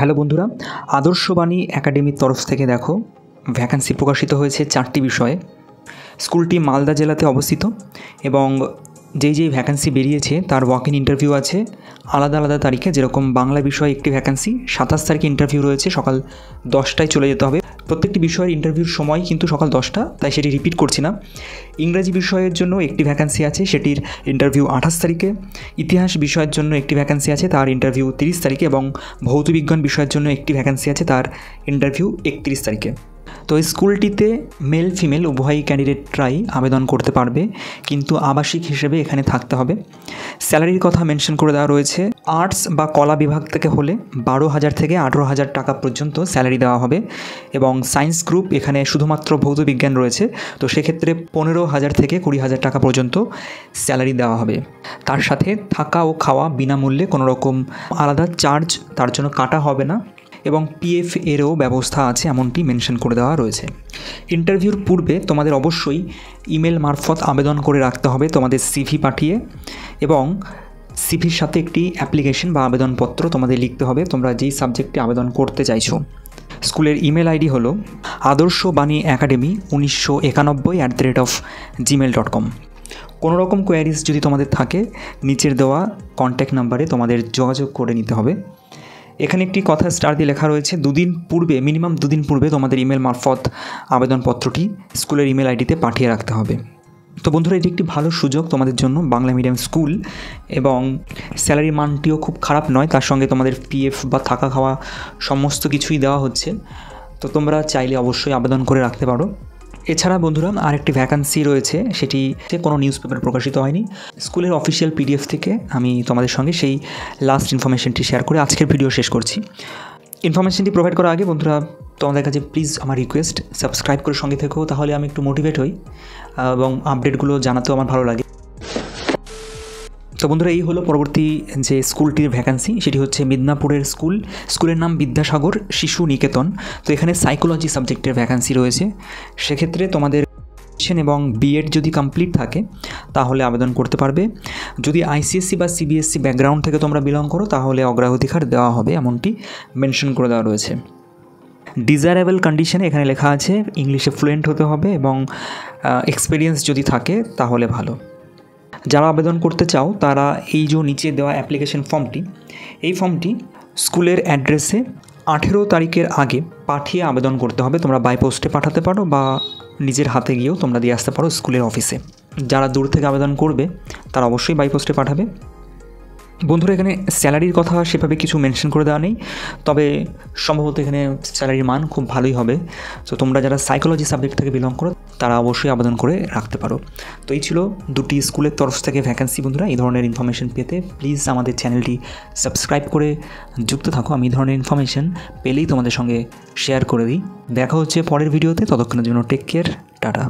Hello বন্ধুরা, আদর্শবাণী একাডেমির তরফ থেকে দেখো ভ্যাকান্সি প্রকাশিত হয়েছে 4টি বিষয়ে। স্কুলটি মালদা জেলাতে অবস্থিত এবং যেই ভ্যাকান্সি বেরিয়েছে তার ওয়াক ইন ইন্টারভিউ আছে আলাদা আলাদা তারিখে। যেরকম বাংলা বিষয়ে একটি ভ্যাকান্সি 27 তারিখে ইন্টারভিউ রয়েছে, সকাল 10টায় চলে যেতে হবে। প্রত্যেকটি বিষয়ের ইন্টারভিউর সময় কিন্তু সকাল 10টা, তাই সেটি রিপিট করছি না। ইংরাজি বিষয়ের জন্য একটি ভ্যাকান্সি আছে, সেটির ইন্টারভিউ 28 তারিখে। ইতিহাস বিষয়ের জন্য একটি ভ্যাকান্সি আছে, তার ইন্টারভিউ 30 তারিখে। এবং ভৌত বিজ্ঞান বিষয়ের জন্য একটি ভ্যাকান্সি আছে, তার ইন্টারভিউ 31 তারিখে। তো এই স্কুলটিতে মেল ফিমেল উভয় ক্যান্ডিডেটরাই আবেদন করতে পারবে, কিন্তু আবাসিক হিসেবে এখানে থাকতে হবে। স্যালারির কথা মেনশন করে দেওয়া রয়েছে। আর্টস বা কলা বিভাগ থেকে হলে 12,000 থেকে 18,000 টাকা পর্যন্ত স্যালারি দেওয়া হবে। এবং সায়েন্স গ্রুপ, এখানে শুধুমাত্র ভৌত বিজ্ঞান রয়েছে, তো সেক্ষেত্রে 15,000 থেকে 20,000 টাকা পর্যন্ত স্যালারি দেওয়া হবে। তার সাথে থাকা ও খাওয়া বিনামূল্যে, কোনো রকম আলাদা চার্জ তার জন্য কাটা হবে না। এবং পিএফ এরও ব্যবস্থা আছে, এমনটি মেনশন করে দেওয়া রয়েছে। ইন্টারভিউর পূর্বে তোমাদের অবশ্যই ইমেল মারফত আবেদন করে রাখতে হবে তোমাদের সিভি পাঠিয়ে, এবং সিভির সাথে একটি অ্যাপ্লিকেশন বা আবেদনপত্র তোমাদের লিখতে হবে তোমরা যেই সাবজেক্টে আবেদন করতে চাইছো। স্কুলের ইমেল আইডি হলো আদর্শবাণী একাডেমি 1991@gmail.com। কোনো রকম কোয়ারিজ যদি তোমাদের থাকে নিচের দেওয়া কন্ট্যাক্ট নাম্বারে তোমাদের যোগাযোগ করে নিতে হবে। এখানে একটি কথা স্টার দিয়ে লেখা রয়েছে, মিনিমাম দুদিন পূর্বে তোমাদের ইমেল মারফত আবেদনপত্রটি স্কুলের ইমেল আইডিতে পাঠিয়ে রাখতে হবে। তো বন্ধুরা, এটি একটি ভালো সুযোগ তোমাদের জন্য, বাংলা মিডিয়াম স্কুল, এবং স্যালারি মানটিও খুব খারাপ নয়। তার সঙ্গে তোমাদের পিএফ বা থাকা খাওয়া সমস্ত কিছুই দেওয়া হচ্ছে। তো তোমরা চাইলে অবশ্যই আবেদন করে রাখতে পারো। এছাড়া বন্ধুরা, আরেকটি ভ্যাকান্সি রয়েছে, সেটি কোনো নিউজ পেপার প্রকাশিত হয়নি। স্কুলের অফিসিয়াল পিডিএফ থেকে আমি তোমাদের সঙ্গে সেই লাস্ট ইনফরমেশনটি শেয়ার করে আজকের ভিডিও শেষ করছি। ইনফরমেশনটি প্রোভাইড করার আগে বন্ধুরা, তোমাদের কাছে প্লিজ আমার রিকোয়েস্ট, সাবস্ক্রাইব করে সঙ্গে থেকো, তাহলে আমি একটু মোটিভেট হই এবং আপডেটগুলো জানাতেও আমার ভালো লাগে। তো বন্ধুরা, এই হলো পরবর্তী যে স্কুলটির ভ্যাকান্সি, সেটি হচ্ছে মিদনাপুরের স্কুলের নাম বিদ্যাসাগর শিশু নিকেতন। তো এখানে সাইকোলজি সাবজেক্টের ভ্যাকান্সি রয়েছে। সেক্ষেত্রে তোমাদের এবং বিএড যদি কমপ্লিট থাকে তাহলে আবেদন করতে পারবে। যদি আইসিএসসি বা সিবিএসসি ব্যাকগ্রাউন্ড থেকে তোমরা বিলং করো তাহলে অগ্রাধিকার দেওয়া হবে, এমনটি মেনশন করে দেওয়া রয়েছে। ডিজায়ারেবল কন্ডিশনে এখানে লেখা আছে ইংলিশে ফ্লুয়েন্ট হতে হবে এবং এক্সপিরিয়েন্স যদি থাকে তাহলে ভালো। যারা আবেদন করতে চাও তারা এই যে নিচে দেওয়া অ্যাপ্লিকেশন এই ফর্মটি স্কুলের অ্যাড্রেসে 18 তারিখের আগে পাঠিয়ে আবেদন করতে হবে। তোমরা বাই পোস্টে পাঠাতে পারো বা নিজের হাতে গিয়েও তোমরা দিয়ে আসতে পারো স্কুলের অফিসে। যারা দূর থেকে আবেদন করবে তারা অবশ্যই বাই পোস্টে পাঠাবে। বন্ধুরা, এখানে স্যালারির কথা সেভাবে কিছু মেনশন করে দেওয়া নেই, তবে সম্ভবত এখানে স্যালারির মান খুব ভালোই হবে। তো তোমরা যারা সাইকোলজি সাবজেক্ট থেকে বিলং করো তারা অবশ্যই আবেদন করে রাখতে পারো। তো এই ছিল দুটি স্কুলের তরফ থেকে ভ্যাকান্সি। বন্ধুরা, এই ধরনের ইনফরমেশন পেতে প্লিজ আমাদের চ্যানেলটি সাবস্ক্রাইব করে যুক্ত থাকো। আমি এই ধরনের ইনফরমেশন পেলেই তোমাদের সঙ্গে শেয়ার করে দিই। দেখা হচ্ছে পরের ভিডিওতে, ততক্ষণের জন্য টেক কেয়ার, টাটা।